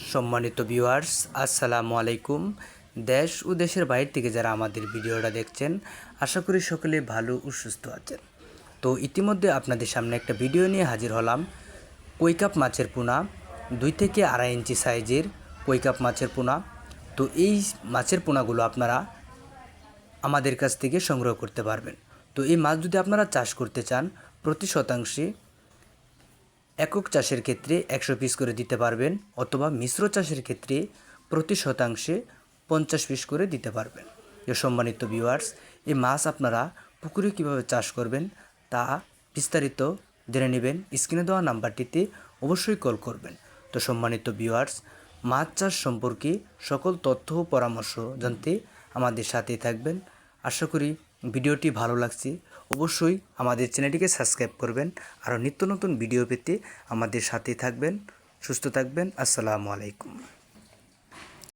সম্মানিত ভিউয়ার্স, আসসালামু আলাইকুম। দেশ ও দেশের বাইরে থেকে যারা আমাদের ভিডিওটা দেখছেন, আশা করি সকলে ভালো ও সুস্থ আছেন। তো ইতিমধ্যে আপনাদের সামনে একটা ভিডিও নিয়ে হাজির হলাম। কৈকাপ মাছের পোনা, 2 থেকে 2.5 ইঞ্চি সাইজের কৈকাপ মাছের পোনা। তো এই মাছের পোনাগুলো আপনারা আমাদের কাছ থেকে সংগ্রহ করতে পারবেন। তো এই মাছ যদি আপনারা চাষ করতে চান, প্রতি শতাংশে একক চাষের ক্ষেত্রে 100 পিস করে দিতে পারবেন, অথবা মিশ্র চাষের ক্ষেত্রে প্রতি শতাংশে 50 পিস করে দিতে পারবেন। সম্মানিত ভিউয়ার্স, এই মাছ আপনারা পুকুরে কীভাবে চাষ করবেন তা বিস্তারিত জেনে নেবেন। স্ক্রিনে দেওয়া নাম্বারটিতে অবশ্যই কল করবেন। তো সম্মানিত ভিউয়ার্স, মাছ চাষ সম্পর্কে সকল তথ্য ও পরামর্শ জানতে আমাদের সাথেই থাকবেন। আশা করি ভিডিওটি ভালো লাগছে। অবশ্যই আমাদের চ্যানেলটিকে সাবস্ক্রাইব করবেন। আরও নিত্য নতুন ভিডিও পেতে আমাদের সাথেই থাকবেন। সুস্থ থাকবেন। আসসালামু আলাইকুম।